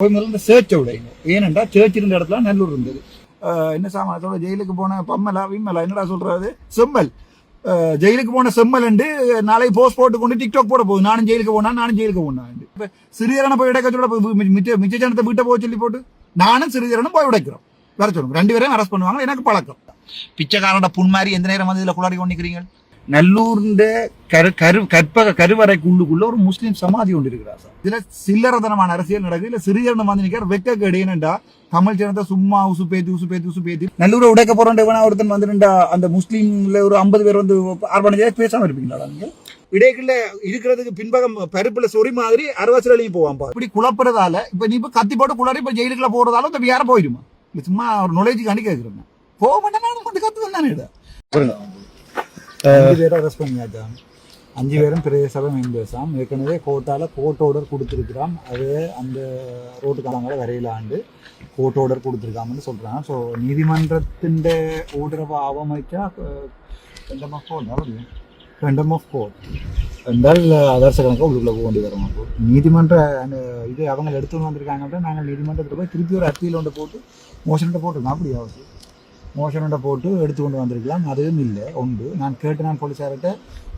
இந்த சேர்ச்சை விடைங்க. ஏனென்றா சேர்ச் இருந்த இடத்துல நல்லூர் இருந்தது. என்ன சாமானத்தோட ஜெயிலுக்கு போன பம்மலா விம்மலா என்னடா சொல்றாரு செம்மல் ஜெயிலுக்கு போன செம்மல் நாளை போஸ்ட் போட்டு கொண்டு டிக்டாக் போட போகுது. நானும் ஜெயிலுக்கு போனேன். இப்ப சிறியரனை போய் உடைக்க மிச்ச ஜனத்தை வீட்டை போக சொல்லி போட்டு நானும் சிறியரனும் போய் உடைக்கிறோம். வேற சொல்லுங்க 2 பேரையும் அரெஸ்ட் பண்ணுவாங்க. எனக்கு பழக்கம் பிச்சைக்காரனோட புண் மாதிரி எந்த நேரம் வந்து இதுல குளாடி கொண்டிருக்கிறீங்க. நல்லூர்ந்த கருவறைக்கு உள்ளுக்குள்ள ஒரு முஸ்லீம் சமாதி ஒன்று இருக்கிறார் சார். இதுல சில்லறதனமான அரசியல் நடக்குது. இல்ல சிறியரன் வந்து நிற்கிற வெக்க கிடையனண்டா தமிழ் ஜனத்தை சும்மா உசுப்பேத்தி நல்லூரை உடைக்க போறோம் ஒருத்தன் வந்துட்டா அந்த முஸ்லீம்ல ஒரு 50 பேர் வந்து ஆர்வனையா பேசாம இருப்பீங்களா? நீங்க இடைக்குள்ள இருக்கிறதுக்கு பின்பகம் பருப்புல சொறி மாதிரி அரவசலையும் போவான். இப்படி குழப்பறதால இப்ப நீ இப்ப கத்தி போட்டு குளறி இப்ப ஜெயிலுக்குள்ள போறதால இப்ப யார போயிடுமா? சும்மா ஒரு நுழைஜுக்கு அணி கேட்கிறேன். போக மாட்டேன் கத்து தானே 5 பேரை அரெஸ்ட் பண்ணியாச்சாம். 5 பேரும் பிரதேச மெம்பர்ஸாம். ஏற்கனவே கோர்ட் ஆர்டர் கொடுத்துருக்குறாம். அது அந்த ரோட்டுக்காரங்களை வரையிலாண்டு கோர்ட் ஆர்டர் கொடுத்துருக்காமன்னு சொல்றாங்க. ஸோ நீதிமன்றத்தின் ஆர்டரை அவமதிச்சா ஃப்ரெண்டம் ஆஃப் கோர்ட் என்றால் அதர்ச கணக்காக உள்ளுக்குள்ள போக வேண்டி வரும். அப்போ நீதிமன்ற இது அவங்க எடுத்து வந்திருக்காங்க அப்படின்னா நாங்கள் நீதிமன்றத்தில் போய் திருப்பி ஒரு அப்பீல் ஒன்று போட்டு மோஷன்கிட்ட போட்டிருக்கோம். அப்படி ஆகுது மோஷன்கிட்ட போட்டு எடுத்து கொண்டு வந்திருக்கலாம். அதுவும் இல்லை உண்டு. நான் போலீஸார்கிட்ட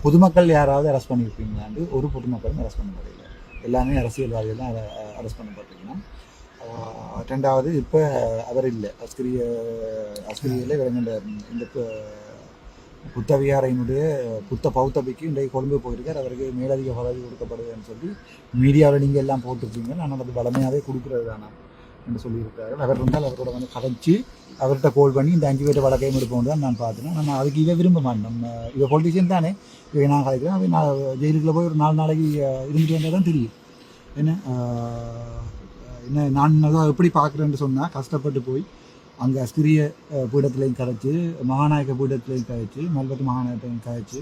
பொதுமக்கள் யாராவது அரெஸ்ட் பண்ணியிருப்பீங்களாண்டு ஒரு பொதுமக்களும் அரெஸ்ட் பண்ணப்படல. எல்லாமே அரசியல்வாதிகள் தான் அரெஸ்ட் பண்ணப்பட்டிருக்கலாம். 2வது இப்போ அவர் இல்லை அஸ்கிரியில் இவங்க இந்த புத்தவியாரையினுடைய புத்த பௌத்தபிக்கு இன்றைக்கு கொழும்பு போயிருக்கார். அவருக்கு மேலதிக பதவி கொடுக்கப்படுதுன்னு சொல்லி மீடியாவில் நீங்கள் எல்லாம் போட்டிருப்பீங்க. நான் அது வளமையாகவே கொடுக்குறது தானா என்று சொல்லியிருக்காரு. அவர் இருந்தால் அவரோட வந்து கதைச்சி அவர்கிட்ட கோல் பண்ணி இந்த 5 பேர்ட்ட வழக்கையும் எடுப்போம் தான் நான் பார்த்தேன். நான் அதுக்கு இதை விரும்ப மாட்டேன். நம்ம இவ பொலிட்டிஷியன் தானே இவை நான் கதைக்கிறேன். அவை நான் ஜெயிலுக்குள்ள போய் ஒரு 4 நாளைக்கு இருந்துட்டு வந்தால் தான் தெரியும். என்ன நான் அதை எப்படி பார்க்குறேன்னு சொன்னால் கஷ்டப்பட்டு போய் அங்கே அஸ்கிரிய பீடத்துலையும் கதைச்சி மகாநாயக்க பீடத்துலையும் கதைச்சி மல்பத்து மகாநாயகத்தையும் கதைச்சி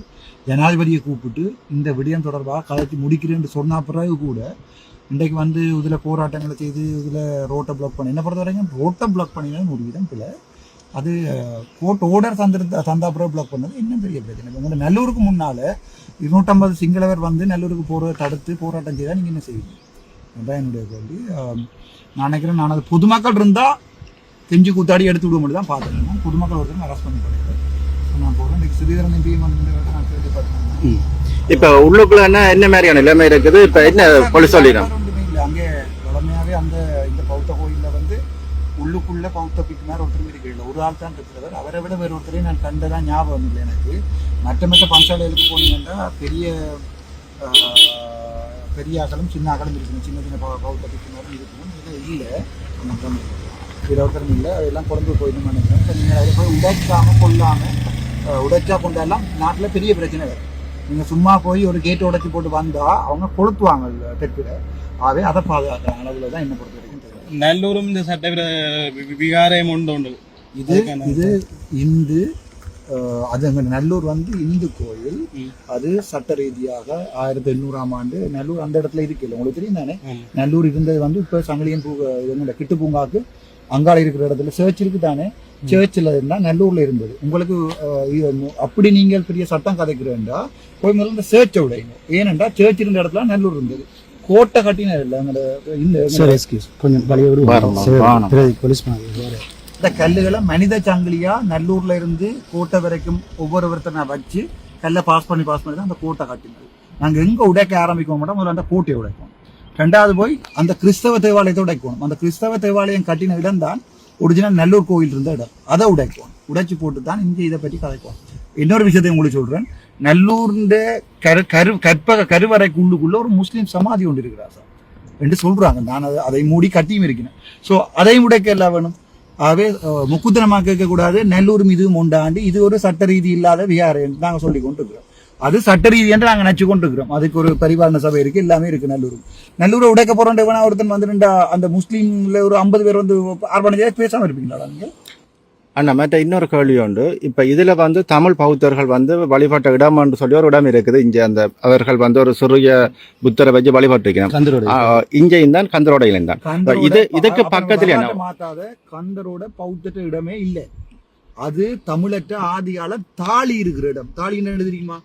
ஜனாதிபதியை கூப்பிட்டு இந்த விடயம் தொடர்பாக கதைச்சி முடிக்கிறேன்னு சொன்ன பிறகு கூட இன்றைக்கு வந்து இதில் போராட்டங்களை செய்து இதில் ரோட்டை பிளாக் பண்ணி என்ன பொறுத்த வரைக்கும் ரோட்டை பிளாக் பண்ணினாலும் ஒரு விதம் இல்லை. அது கோர்ட் ஆர்டர் தந்தா பிறகு பிளாக் பண்ணது இன்னும் பெரிய பிரச்சனை. இப்போ நல்லூருக்கு முன்னால் 250 சிங்களவர் வந்து நல்லூருக்கு போகிறத தடுத்து போராட்டம் செய்தால் நீங்கள் என்ன செய்வீங்க? அதுதான் என்னுடைய கேள்வி. நான் நினைக்கிறேன் நான் அது பொதுமக்கள் இருந்தால் கெஞ்சி கூத்தாடி எடுத்து விட மட்டும் தான் பார்த்துருக்கேன். பொதுமக்கள் ஒருத்தர் அரெஸ்ட் பண்ணி போகிறேன். நான் போகிறேன் இன்றைக்கு சிறிதரன் எம்பியும் வந்து நான் கேட்டு பார்த்தேன். இப்போ உள்ளுக்குள்ள என்ன மாதிரியான நிலைமை இருக்குது? இப்போ என்ன போலீஸ் சொல்லிடும் அங்கே வளமையாகவே இந்த பௌத்த கோயிலில் வந்து உள்ளுக்குள்ள பௌத்த பிக்கு மேலே ஒருத்தர் இருக்கிற ஒரு ஆள் தான் இருக்கிறவர். அவரை விட வேறு ஒருத்தரையும் நான் கண்டதான் ஞாபகம் இல்லை எனக்கு. மற்ற பஞ்சாலைகளுக்கு போனீங்கன்னா பெரிய அகலம் சின்ன அகலம் இருக்கணும். சின்ன பௌத்த பிக்கு மேலே இருக்கணும். இது இல்லை இதில் ஒருத்தரும் இல்லை. அதெல்லாம் குழம்பு போயிடணும்னு நினைக்கிறேன். இப்போ நீங்கள் அதில் போய் உடைக்காமல் கொள்ளாமல் உடைச்சா கொண்டாலாம் நாட்டில் பெரிய பிரச்சனை வேறு. நீங்கள் சும்மா போய் ஒரு கேட்டு உடைச்சி போட்டு வந்தால் அவங்க கொளுத்துவாங்க தெற்கில். ஆகவே அதை பாதுகாக்கிற அளவில் தான் என்ன பொறுத்த வரைக்கும் தெரியும். நல்லூரும் இந்த சட்ட விகாரம் உண்டு. இது இந்து அது அங்கே நல்லூர் வந்து இந்து கோயில். அது சட்ட ரீதியாக 1800ஆம் ஆண்டு நல்லூர் அந்த இடத்துல இருக்குல்ல உங்களுக்கு தெரியும் தானே. நல்லூர் இருந்தது வந்து இப்போ சங்கிலியன் கிட்டு பூங்காக்கு அங்காள இருக்கிற இடத்துல சர்ச் இருக்கு தானே. சர்ச்சில் இருந்தால் நல்லூர்ல இருந்தது. உங்களுக்கு அப்படி நீங்கள் பெரிய சட்டம் கதைக்கிறேன்டா போய் முதல்ல இந்த சர்ச்சை விடைங்க. ஏனென்றா சர்ச் இருந்த இடத்துல நல்லூர் இருந்தது. கோட்டை கட்டினது இல்லை. இந்த கல்லுகளை மனித சங்கிலியா நல்லூர்ல இருந்து கோட்டை வரைக்கும் ஒவ்வொருத்தனை வச்சு கல்லை பாஸ் பண்ணி தான் அந்த கோட்டை கட்டினது. நாங்கள் எங்க உடைக்க ஆரம்பிக்க மாட்டோம். முதல்ல அந்த கோட்டையை உடைக்கணும். 2வது போய் அந்த கிறிஸ்தவ தேவாலயத்தை உடைக்கணும். அந்த கிறிஸ்தவ தேவாலயம் கட்டின இடம் தான் ஒரிஜினல் நல்லூர் கோயில் இருந்த இடம். அதை உடைக்கும். உடைச்சு போட்டு தான் இங்கே இதை பற்றி கதைக்கும். இன்னொரு விஷயத்தை உங்களுக்கு சொல்றேன். நல்லூர்ந்த கருவறைக்கு உள்ளுக்குள்ள ஒரு முஸ்லீம் சமாதி ஒன்று இருக்கிறார் சார் என்று சொல்றாங்க. நான் அதை மூடி கட்டியும் இருக்கிறேன். ஸோ அதையும் உடைக்க எல்லாம் வேணும். ஆகவே முக்குத்தனமாக கேட்கக்கூடாது. நல்லூர் மீது உண்டாண்டு இது ஒரு சட்ட ரீதி இல்லாத விகாரம் என்று நாங்கள் சொல்லி கொண்டு இருக்கிறோம். அது சட்ட ரீதி என்று நாங்கள் நினைச்சு கொண்டு இருக்கிறோம். அதுக்கு ஒரு பரிபாலன சபை இருக்கு. எல்லாமே இருக்கு. நல்லூரை உடைக்க போறோம் ஒருத்தன் வந்துட்டா அந்த முஸ்லீம்ல ஒரு 50 பேர் வந்து ஆர்வனையா பேசாம இருப்பீங்களா நீங்க? அண்ணா மற்ற இன்னொரு கேள்வி உண்டு. இப்போ இதில் வந்து தமிழ் பௌத்தர்கள் வந்து வழிபட்ட இடம் என்று சொல்லி ஒரு இடம் இருக்குது. இங்கே அந்த அவர்கள் வந்து ஒரு சிறிய புத்தரை வச்சு வழிபட்டிருக்கிறோம். இங்கேயும் தான் கந்தரோடையிலும் தான். இதுக்கு பக்கத்துல மாத்தாத கந்தரோட பௌத்த இடமே இல்லை. அது தமிழற்ற ஆதிகால தாலி இருக்கிற இடம். தாலி என்ன தெரியுமா?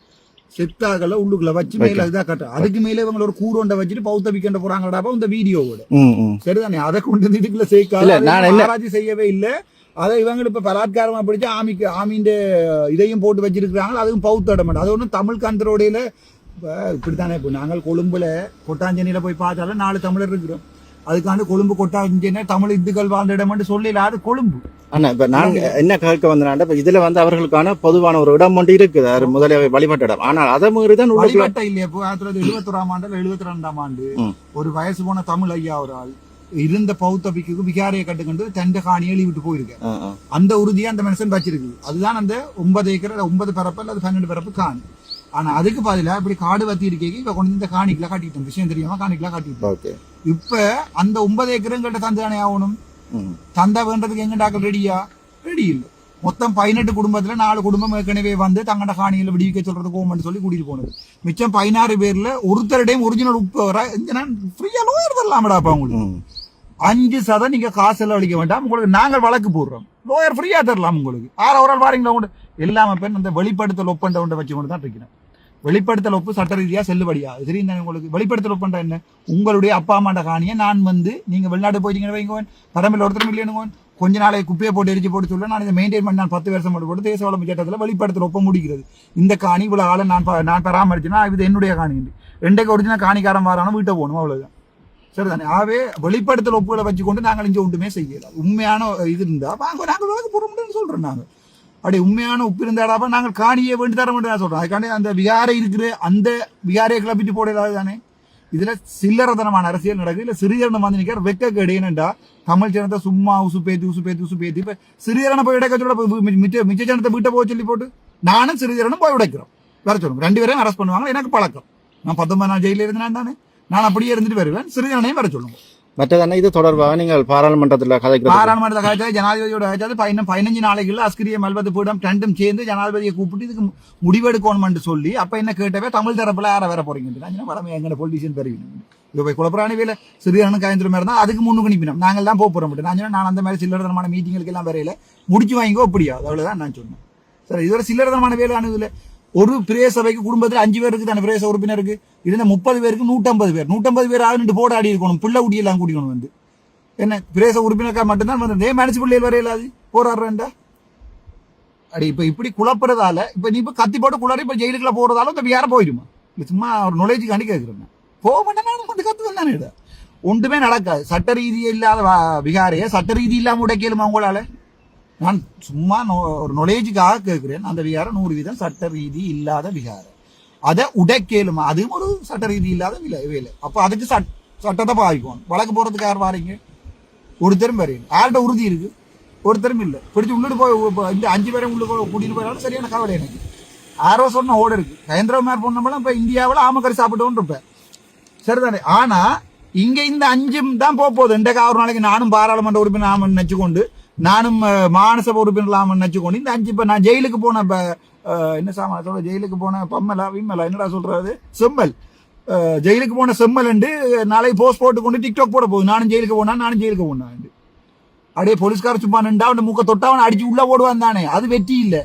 செத்தாக்களை உள்ளுக்குள்ள வச்சு மேல இதா கட்ட அதுக்கு மேல இவங்க ஒரு கூரோண்ட வச்சுட்டு பௌத்த விக்கண்ட போறாங்கடாப்பா இந்த வீடியோவோட சரிதானே அதை கொண்டு வந்து இதுக்குள்ள சேர்க்காத ஆராய்ச்சி செய்யவே இல்லை அதை இவங்க இப்ப பலாத்காரமா பிடிச்சு ஆமின்ற இதையும் போட்டு வச்சிருக்கிறாங்க அதுவும் பௌத்த இடம் அது ஒன்றும் தமிழ் கந்தரோடையில இப்படித்தானே இப்போ நாங்கள் கொழும்புல கொட்டாஞ்சேனியில போய் பார்த்தாலும் 4 தமிழர் இருக்கிறோம் அதுக்காண்டு கொழும்பு கொட்டாஞ்சேனை தமிழ் இந்துக்கள் வாழ்ந்த இடம் சொல்லல அது கொழும்பு ஆனா இப்ப நான் என்ன கேட்க வந்தேன்னா இப்ப இதுல வந்து அவர்களுக்கான பொதுவான ஒரு இடம் ஒன்று இருக்குது முதல வழிபாட்டு இடம் ஆனால் அதை மீறிதான் வழிபாட்ட இல்லையா இப்போ 1971ஆம் ஆண்டு 72ஆம் ஆண்டு ஒரு வயசு போன தமிழ் ஐயா ஒரு ஆள் இருந்த பௌத்த பிக்கு விகாரையை கட்டுக்கொண்டு தண்ட காணியை எழுதி விட்டு போயிருக்கேன் அந்த உறுதியை அந்த மனுஷன் வச்சிருக்கு அதுதான் அந்த 9 ஏக்கர் 9 பரப்பு அல்லது 12 பரப்பு காணி ஆனா அதுக்கு பதிலா இப்படி காடு வத்தி இருக்கேங்க இப்ப கொண்டு இந்த காணிக்கெல்லாம் காட்டிட்டோம் விஷயம் தெரியாம காணிக்கெல்லாம் காட்டிட்டோம் இப்ப அந்த 9 ஏக்கருங்கிட்ட தந்தானே ஆகணும் தந்தா வேண்டதுக்கு எங்கடாக்கள் ரெடி இல்லை மொத்தம் 18 குடும்பத்துல 4 குடும்பம் ஏற்கனவே வந்து தங்கட காணியில விடுவிக்க சொல்றது கோமெண்ட் சொல்லி கூட்டிட்டு போனது மிச்சம் 16 பேர்ல ஒருத்தருடையும் ஒரிஜினல் உப்பு வர ஃப்ரீயா லோயர் தரலாமடாப்பா உங்களுக்கு 5% நீங்க காசு எல்லாம் அளிக்க வேண்டாம் உங்களுக்கு நாங்கள் வழக்கு போடுறோம் லோயர் ஃப்ரீயா தரலாம் உங்களுக்கு 6 ஒரு ஆள் வாரீங்களா உண்டு எல்லாமே பேர் அந்த வெளிப்படுத்தல் ஒப்பந்த ஒன்றை வச்சு கொண்டு தான் இருக்கிறேன் வெளிப்படுத்தல் ஒப்பு சட்ட ரீதியா செல்லுபடியா தெரியும் தானே உங்களுக்கு வெளிப்படுத்தல் ஒப்பந்தா என்ன உங்களுடைய அப்பா அம்மாண்ட காணியை நான் வந்து நீங்க வெளிநாடு போயிட்டீங்கன்னு வைங்க பரம்பில் ஒருத்தரும் இல்லைன்னு கொஞ்ச நாளைக்கு குப்பையை போட்டு எரிச்சு போட்டு சொல்ல நான் இதை மெயின்டைன் பண்ணி நான் 10 வருஷம் போட்டு தேச வளர்ச்சி சட்டத்தில் வெளிப்படுத்தல் ஒப்ப முடிக்கிறது இந்த காணி இவ்வளவு ஆளை நான் பராமரிச்சுன்னா இது என்னுடைய காணி ரெண்டைக்கு ஒரிஜினல் காணிக்காரன் வாரான வீட்டை போகணும் அவ்வளவுதான் சரிதானே ஆகவே வெளிப்படுத்தல் ஒப்புகளை வச்சுக்கொண்டு நாங்கள் இங்கே ஒன்றுமே செய்யலாம் உண்மையான இது இருந்தா வாங்க நாங்கள் வழக்கு போறோம்னு சொல்றோம் நாங்கள் அப்படி உண்மையான உப்பு இருந்தாடாப்ப நாங்கள் காணியை வேண்டி தர மட்டும் சொல்றோம் அதுக்காண்டி அந்த விகாரை இருக்கிற அந்த விகாரையை கிளப்பிட்டு போடலாது தானே இதுல சில்லறதனமான அரசியல் நடக்குது இல்ல சிறியரணம் வந்து நிற்கிற வெக்க கேடுன்னா தமிழ் ஜனத்தை சும்மா உசுப்பேத்தி இப்ப சிறியரணை போய் உடைக்க சொல்ல மிச்ச ஜனத்தை வீட்டை போய் சொல்லி போட்டு நானும் சிறியரணம் போய் உடைக்கிறோம் வேற சொல்லுங்க 2 பேரையும் அரெஸ்ட் பண்ணுவாங்க எனக்கு பழக்கம் நான் 19 நாள் ஜெயில இருந்தேன் தானே நான் அப்படியே இருந்துட்டு வருவேன் சிறியரணையும் வர சொல்லுங்க மற்றதானே இது தொடர்பாக நீங்கள் பாராளுமன்றத்தில் கதைக்கிறது ஜனாதிபதியோட கதைச்சது 15 நாளைக்குள்ள அஸ்கிரிய மல்பத்து பீடம் 2ம் சேர்ந்து ஜனாதிபதியை கூப்பிட்டு இதுக்கு முடிவெடுக்கணும்னு சொல்லி அப்ப என்ன கேட்டவே தமிழ் தரப்புல யார வேற போறீங்க வளமை எங்க பொலிட்டிஷியன் பெறுவீங்க இப்போ போய் குழப்பராணி வேலை சிறியரணும் கயந்திர மாதிரி தான் அதுக்கு முன்னுக்கு நிப்பினோம் நாங்கள் தான் போக மட்டும் நான் அந்த மாதிரி சில்லறதனமான மீட்டிங்களுக்கு எல்லாம் வரையில முடிச்சு வாங்கிக்கோ அப்படியா அவ்வளவுதான் நான் சொன்னேன் சார் இது ஒரு சில்லறதனமான வேலை அணுகுல ஒரு பிரேச சபைக்கு குடும்பத்தில் 5 பேர் இருக்கு தானே பிரேச உறுப்பினருக்கு இருந்த 30 பேருக்கு 150 பேர் ஆகிட்டு போட ஆடி இருக்கணும் பிள்ளை குட்டியெல்லாம் கூட்டிக்கணும் வந்து என்ன பிரேச உறுப்பினருக்கா மட்டும்தான் வந்து மேனேஜ் பிள்ளைகள் வரையிலாது போராடுறேன்டா அடி இப்ப இப்படி குழப்புறதால இப்ப நீ இப்ப கத்தி போட்டு குளறி இப்ப ஜெயிலுக்குள்ள போறதால இந்த யார போயிடுமா சும்மா ஒரு நுழைஞ்சுக்காண்டி கேட்கிறேன் போக மாட்டேன் வந்து கத்து தானே ஒன்றுமே நடக்காது சட்ட ரீதி இல்லாத விகாரைய சட்ட ரீதி இல்லாம உடைக்கலுமா உங்களால நான் சும்மா ஒரு நுழைஞ்சுக்காக கேட்கிறேன் அந்த விகாரம் 100% சட்ட ரீதி இல்லாத விகாரம் அதை உடைக்கலுமா அதுவும் ஒரு சட்ட ரீதி இல்லாத வேலை அப்ப அதுக்கு சட்டத்தை பாதிக்கும் வழக்கு போறதுக்கு யார் வாரீங்க ஒருத்தரும் வரையும் யார்கிட்ட உறுதி இருக்கு ஒருத்தரும் இல்லை பிடிச்சி உள்ளிட்டு போய் இந்த 5 பேரை உள்ள கூட்டிட்டு போயிடாலும் சரியான கவலை எனக்கு யாரோ சொன்ன ஓட இருக்கு கயந்திரமார் பொண்ணமெல்லாம் இப்ப இந்தியாவில் ஆமக்கறி சாப்பிட்டோன்னு இருப்பேன் சரிதானே ஆனா இங்க இந்த 5 தான் போகுது இன்றைக்கு ஒரு நாளைக்கு நானும் பாராளுமன்ற உறுப்பினர் நினைச்சுக்கொண்டு நானும் மாநசபை உறுப்பினர் நினைச்சுக்கொண்டு இந்த 5 இப்ப நான் ஜெயிலுக்கு போன என்ன சாமானத்தோட ஜெயிலுக்கு போன பம்மலா விம்மலா என்னடா சொல்றது செம்மல் ஜெயிலுக்கு போன செம்மல் நாளைக்கு போஸ்ட் போட்டு கொண்டு டிக்டாக் போட போகுது நானும் ஜெயிலுக்கு போனேன் அப்படியே போலீஸ்கார சும்மா நின்றா அவன் மூக்க தொட்டாவன் அடிச்சு உள்ள ஓடுவான் தானே அது வெற்றி இல்லை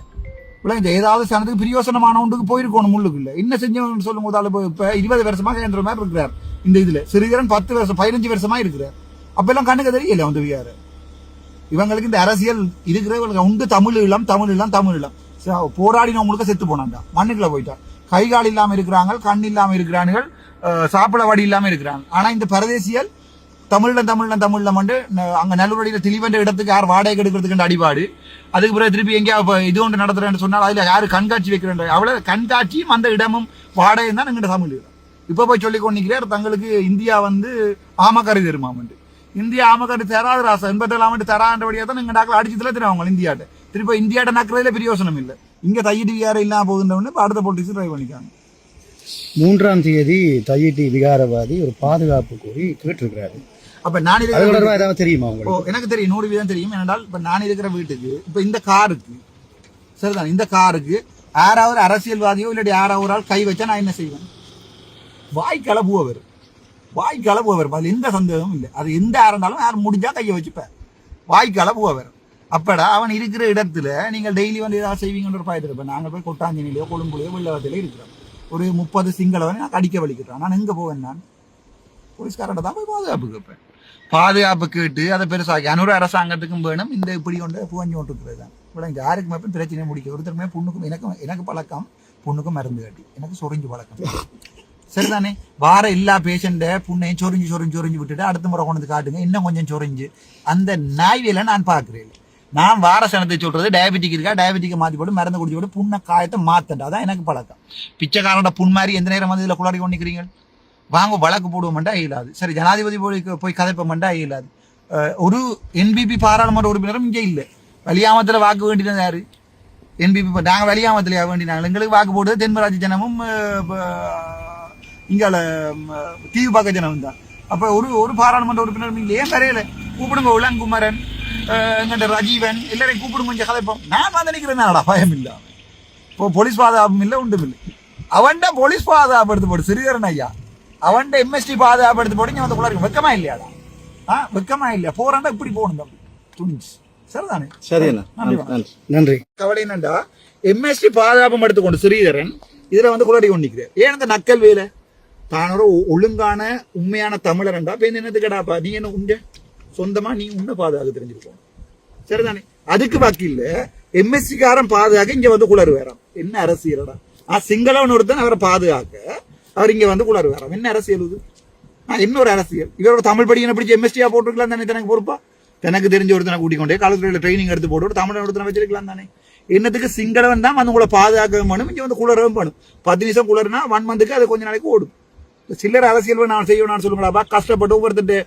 ஏதாவது சனத்துக்கு பிரியோசனமான ஒன்றுக்கு போயிருக்கணும் முள்ளுக்கு இல்லை என்ன செஞ்சவன் சொல்லும் போது இப்ப 20 வருஷமா கேந்திர மாதிரி இருக்கிறார் இந்த இதுல சிறிதரன் 10 வருஷம் 15 வருஷமா இருக்கிறார் அப்ப எல்லாம் கண்ணுக்கு தெரியல அந்த வியார இவங்களுக்கு இந்த அரசியல் இருக்கிறவங்களுக்கு உண்டு தமிழ் இளம் போராடினவங்களுக்கு செத்து போனாங்க மண்ணுக்குள்ள போயிட்டா கை கால் இல்லாம இருக்கிறாங்க கண் இல்லாம இருக்கிறார்கள் சாப்பிட வடி இல்லாம இருக்கிறாங்க ஆனா இந்த பரதேசியல் தமிழ்ல வந்து அங்க நல்லூரடியில திலிவென்ற இடத்துக்கு யார் வாடகை எடுக்கிறதுக்கு அடிபாடு அதுக்கு பிறகு திருப்பி எங்கேயா இது ஒன்று நடத்துறேன்னு சொன்னால் அதுல யாரு கண்காட்சி வைக்கிறேன் அவ்வளவு கண்காட்சியும் அந்த இடமும் வாடகையும் தான் எங்கிட்ட தமிழ் இப்ப போய் சொல்லி கொண்டிருக்கிறார் தங்களுக்கு இந்தியா வந்து ஆமக்கறி தருமாமண்டு இந்தியா ஆமக்கறி தராது ராசா 87 தரான்றபடியா தான் எங்க நாக்கள் அடிச்சதுல தெரியும் இந்தியாட்ட திருப்பி இந்தியாட்ட நக்கிறதுல பிரயோசனம் இல்லை இங்க தையிட்டு விகாரம் இல்லாம போகுதுன்னு அடுத்த பொலிட்டிக்ஸ் ட்ரை பண்ணிக்காங்க 3ஆம் தேதி தையிட்டி விகாரவாதி ஒரு பாதுகாப்பு கோரி கேட்டிருக்கிறாரு அப்ப நான் ஏதாவது தெரியுமா எனக்கு தெரியும் 100% தெரியும் ஏனென்றால் இப்ப நான் இருக்கிற வீட்டுக்கு இப்ப இந்த காருக்கு சரிதான் இந்த காருக்கு யாராவது அரசியல்வாதியோ இல்லாட்டி யாராவது ஆள் கை வச்சா நான் என்ன செய்வேன் வாய் கலப்புவர் அதுல எந்த சந்தேகமும் இல்லை அது எந்த இருந்தாலும் யார் முடிஞ்சா கையை வச்சுப்பேன் வாய் கலப்புவர் அப்படா அவன் இருக்கிற இடத்துல நீங்கள் டெய்லி வந்து ஏதாவது செய்வீங்கன்ற பாயத்தில் இப்ப நாங்க போய் கொட்டாஞ்சனிலையோ கொழும்புலையோ வெள்ளவத்திலையோ இருக்கிறோம் ஒரு 30 சிங்களவனை நான் அடிக்க வலிக்கிறான். நான் எங்கே போவேன்? நான் போலீஸ்காரன் தான் போய் பாதுகாப்பு கேட்பேன். பாதுகாப்பு கேட்டு அதை பெருசாகி அனுர அரசாங்கத்துக்கும் வேணும் இந்த இப்படி கொண்டு புகஞ்சு கொண்டிருக்கிறது தான். இவ்வளோ யாருக்குமே இப்போ பிரச்சனையை முடிக்க ஒருத்தருமே பொண்ணுக்கும் எனக்கு பழக்கம், பொண்ணுக்கும் மருந்து கட்டி எனக்கு சொரிஞ்சு பழக்கம். சரிதானே? வார எல்லா பேஷண்ட்டை புண்ணையும் சொரிஞ்சு விட்டுட்டு அடுத்த முறை கொண்டு வந்து காட்டுங்க, இன்னும் கொஞ்சம் சொரிஞ்சு அந்த நாய்வியலை நான் பார்க்குறேன். நான் வார சனத்தை சொல்றது டயபெட்டிக் இருக்கா, டயபெட்டிக்கை மாற்றி போட்டு மருந்து குடிச்சு போட்டு புண்ணை காயத்தை மாற்றண்டா தான் எனக்கு பழக்கம். பிச்சைக்காரோட புண் மாதிரி எந்த நேரம் வந்து இதில் குளறி கொண்டிருக்கிறீங்க? வாங்க வழக்கு போடுவோம்ண்டா இயலாது. சரி, ஜனாதிபதி போய் கதைப்போம்ண்டா இயலாது. ஒரு என்பிபி பாராளுமன்ற உறுப்பினரும் இங்கே இல்லை. வலியாமத்தில் வாக்கு வேண்டினது யாரு? என்பிபி. நாங்கள் வலியாமத்தில் வேண்டினாங்க. எங்களுக்கு வாக்கு போடுறது தென்மராட்சி ஜனமும் இங்கால தீவு பார்க்க ஜனமும் தான். அப்போ ஒரு பாராளுமன்ற உறுப்பினரும் இல்லை. ஏன் வரையில கூப்பிடுங்க, உலங்குமரன், எங்கள்கிட்ட ரஜீவன் எல்லாரையும் கூப்பிடுங்க, கொஞ்சம் கதைப்போம். நான் வந்து நினைக்கிறேன் பயம் இல்லை. இப்போ போலீஸ் பாதுகாப்பும் இல்லை, ஒன்றும் இல்லை. அவன்கிட்ட போலீஸ் பாதுகாப்பு எடுத்து போடு சிறுகரன் ஐயா, அவன்கிட்ட எம்எஸ்டி பாதுகாப்பு எடுத்து போட்டு வந்து குளருக்கு வெக்கமா இல்லையாடா? வெக்கமா இல்லையா? போறாண்டா இப்படி போகணும் தம்பி, துணிஞ்சு. சரிதானே? சரி, நன்றி. கவலை என்னண்டா, எம்எஸ்டி பாதுகாப்பு எடுத்துக்கொண்டு ஸ்ரீதரன் இதுல வந்து குளறி கொண்டிருக்கிறேன். ஏன் இந்த நக்கல் வேலை? தானோட ஒழுங்கான உண்மையான தமிழரண்டா பேர் என்னது கேடாப்பா? நீ என்ன உண்ட சொந்தமா நீ உன்ன பாதுகாக்க தெரிஞ்சிருப்போம். சரிதானே? அதுக்கு பாக்கி இல்ல எம்எஸ்சி காரன் பாதுகாக்க இங்க வந்து குளறு வேறாம். என்ன அரசியலடா? சிங்களவன் ஒருத்தன் அவரை பாதுகாக்க அவர் இங்க வந்து குளறு வேறாம். என்ன அரசியல் இது? இன்னொரு அரசியல். இவரோட தமிழ் படிக்கணும் பிடிச்சி எம்எஸ்டியா போட்டுருக்கலாம் தானே? தனக்கு பொறுப்பா தனக்கு தெரிஞ்ச ஒருத்தனை கூட்டிக்கொண்டே காலத்துல ட்ரைனிங் எடுத்து போட்டு தமிழ் ஒருத்தனை வச்சிருக்கலாம் தானே? என்னத்துக்கு சிங்களவன் தான் வந்து உங்களை பாதுகாக்கவும் வேணும், இங்க வந்து குளரவும் வேணும். 10 நிமிஷம் குளறுனா 1 மந்த்துக்கு அது கொஞ்ச நாளைக்கு ஓடும். சில்லற அரசியல் நான் செய்யணும் சொல்லுங்களாப்பா? கஷ்டப்பட்டு ஒவ்வொருத்தட்டு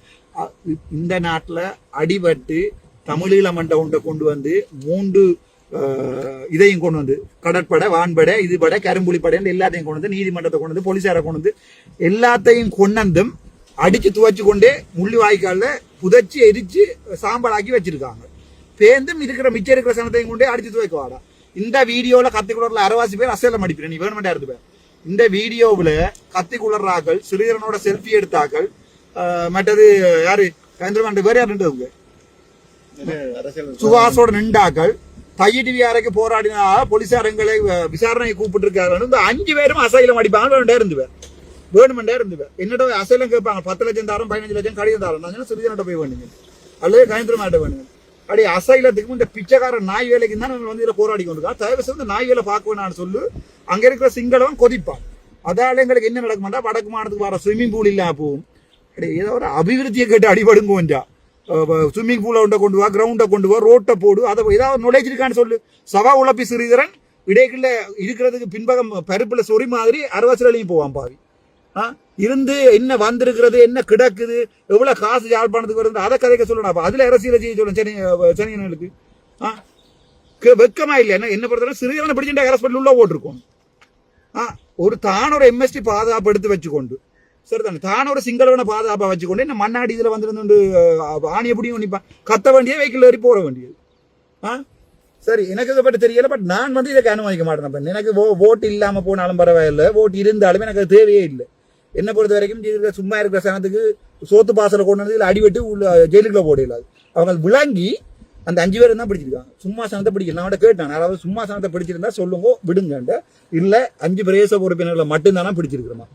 இந்த நாட்டுல அடிபட்டு தமிழீழ மண்டை ஒன்றை கொண்டு வந்து 3 இதையும் கொண்டு வந்து கடற்படை, வான்படை, இதுபடை, கரும்புலி படைன்னு எல்லாத்தையும் கொண்டு வந்து நீதிமன்றத்தை கொண்டு வந்து போலீஸாரை கொண்டு வந்து எல்லாத்தையும் கொண்டந்தும் அடிச்சு துவைச்சு கொண்டே முள்ளி வாய்க்கால புதைச்சி எரிச்சு சாம்பலாக்கி வச்சிருக்காங்க. பேந்தும் இருக்கிற மிச்சம் இருக்கிற சனத்தையும் கொண்டே அடிச்சு துவைக்குவாடா. இந்த வீடியோல கத்திக்குளர்ல 60 பேர் அசைலம் அடிப்பேன். நீ வேணுமெண்டா இருந்து பேர். இந்த வீடியோவில் கத்திக்குளர்றாக்கள், சிறுகரனோட செல்ஃபி எடுத்தாக்கள், மற்றது யாரு கந்திரமாண்டு வேற யார் நின்றவங்க, சுவாசோட நின்றாக்கள், தையிடிவி அறைக்கு போராடினா போலீசாரங்களை விசாரணை கூப்பிட்டு இருக்காங்க. இந்த 5 பேரும் அசைலம் அடிப்பாங்க. வேணுமெண்டே இருந்துவேன். என்னோட அசைலம் கேட்பாங்க. 10 லட்சம் தாரம், 15 லட்சம் கடிதம் தாரம். நான் சிறுகரன்ட்ட போய் வேணுங்க அல்லது கந்திரமாட்ட வேணுங்க. அப்படி அசைலத்துக்கும் இந்த பிச்சைக்கார நாய் வேலைக்கு தான் வந்து இதில் போராடி கொண்டிருக்கா. தயவு செய்து நாய் வேலை பார்க்க வேணான்னு சொல்லு. அங்க இருக்கிற சிங்களவன் கொதிப்பான். அதால எங்களுக்கு என்ன நடக்க மாட்டா, வடக்கு மாநிலத்துக்கு வர ஸ்விம்மிங் பூல் இல்லாம போகும். ஏதோ ஒரு அபிவிருத்தியை கேட்டு அடிபடுங்கோன்றா. ஸ்விம்மிங் பூலை கொண்டு வா, கிரவுண்டை கொண்டு வா, ரோட்டை போடு, அதை ஏதாவது நுழைச்சிருக்கான்னு சொல்லு. சவா உழப்பி சிறுகிறன் இடைக்குள்ள இருக்கிறதுக்கு பின்பகம் பருப்புல சொறி மாதிரி 60 லட்சம் போவான் பாவி. இருந்து என்ன வந்திருக்கிறது, என்ன கிடக்குது, எவ்வளவு காசு யாழ்ப்பாணத்துக்கு வருது, அதை கதைக்க சொல்லணும். அதுல அரசியல் செய்ய சொல்லணும் சனியனுக்கு. வெக்கமா இல்லையா? என்ன பொறுத்தவரை சிறுகரனை பிடிச்சிட்டு ஹாஸ்பிட்டல் உள்ள போட்டிருக்கோம். ஒரு தானோட எம்எஸ்டி பாதுகாப்பு எடுத்து வச்சுக்கொண்டு, சரிதானே, தானோட சிங்களவனை பாதுகாப்பா வச்சுக்கொண்டு என்ன மண்ணாடி இதுல வந்துருந்து ஆணிய பிடியும் நிப்பான். கத்த வேண்டிய வெஹிக்கிள் ஏறி போற வேண்டியது. சரி, எனக்கு இதை பற்றி தெரியல. பட் நான் வந்து இதை அனுமதிக்க மாட்டேன். எனக்கு ஓட்டு இல்லாம போனாலும் பரவாயில்லை, ஓட்டு இருந்தாலுமே எனக்கு அது தேவையே இல்லை. என்னை பொறுத்த வரைக்கும் சும்மா இருக்கிற சனத்துக்கு சோத்து பாசலை கொண்டு வந்து அடிபட்டு உள்ள ஜெயிலுக்குள்ள போடலாது. அவங்க விளங்கி அந்த 5 பேர் தான் பிடிச்சிருக்காங்க. சும்மா சனத்தை பிடிக்கல. நான் அவட கேட்டேன், அதாவது சும்மா சனத்தை பிடிச்சிருந்தா சொல்லுங்க விடுங்க. இல்ல 5 பிரதேச உறுப்பினர்களை மட்டும்தானா பிடிச்சிருக்கிறோமா?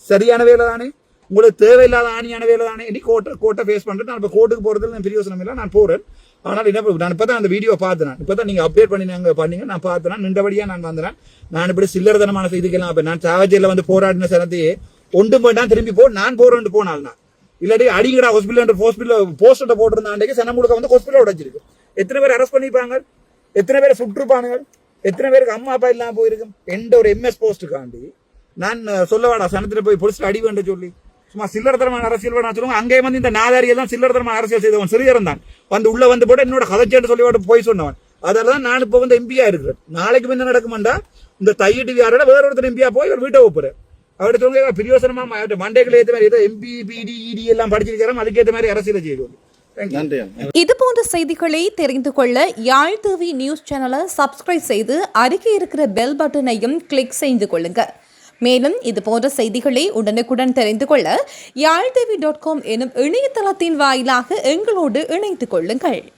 சரியான வேலை தானே? உங்களுக்கு தேவையில்லாத ஆணியான வேலை தானே? இனி கோர்ட்டை ஃபேஸ் பண்றேன். நான் இப்போ கோர்ட்டுக்கு போறதுல பிரியோசனம் இல்லை, நான் போறேன். ஆனால் என்ன, நான் இப்பதான் அந்த வீடியோ பார்த்தேன். இப்பதான் நீங்க அப்டேட் பண்ணீங்க, நான் பார்த்தேன். நின்றபடியா நான் வந்தேன். நான் இப்படி சில்லறதனமான செய்திக்கெல்லாம் நான் சாவச்சேரியில் வந்து போராடின சனத்தையே ஒன்றும் வேண்டாம் திரும்பி நான் போறேன் போனால் நான் இல்லாட்டி அடிங்கடா ஹாஸ்பிட்டல் போஸ்டர் போட்டிருந்தாண்டே சனம் முழுக்க வந்து ஹாஸ்பிட்டல் உடைச்சிருக்கு. எத்தனை பேர் அரெஸ்ட் பண்ணிப்பாங்க, எத்தனை பேரை சுற்றுப்பானுங்க, எத்தனை பேருக்கு அம்மா அப்பா இல்லாம போயிருக்கும். எந்த ஒரு எம்எஸ் போஸ்ட்டுக்காண்டி நான் சொல்லவாடா சனத்துல போய் பொலிஸ்ல அடி வேண்ட சொல்லி சும்மா சில்லறதரமான அரசியல் வேணா சொல்லுவாங்க. அங்கே வந்து இந்த நாதாரியெல்லாம் சில்லறதரமான அரசியல் செய்தவன் சிறுகரன் தான் வந்து உள்ள வந்து போட்டு என்னோட கதைச்சேன்னு சொல்லி போய் சொன்னவன். அதெல்லாம் நான் இப்போ வந்து எம்பியா இருக்கிறேன். நாளைக்கு என்ன நடக்குமாண்டா, இந்த தையிட்டு வியாரோட வேற ஒருத்தர் எம்பியா போய் இவர் வீட்டை ஒப்புறேன். அவர்கிட்ட சொல்லுங்க பிரியோசனமா மண்டைகளை ஏற்ற மாதிரி ஏதோ எம்பி பிடி இடி எல்லாம் படிச்சிருக்கிறோம். அதுக்கேற்ற மாதிரி அரசியல் செய்வோம். இது போன்ற செய்திகளை தெரிந்து கொள்ள யாழ் டிவி நியூஸ் சேனலை சப்ஸ்கிரைப் செய்து அருகே இருக்கிற பெல் பட்டனையும் கிளிக் செய்து கொள்ளுங்க. மேலும் இது போன்ற செய்திகளை உடனுக்குடன் தெரிந்து கொள்ள யாழ்டிவி.com எனும் இணையதளத்தின் வாயிலாக எங்களோடு இணைத்துக் கொள்ளுங்கள்.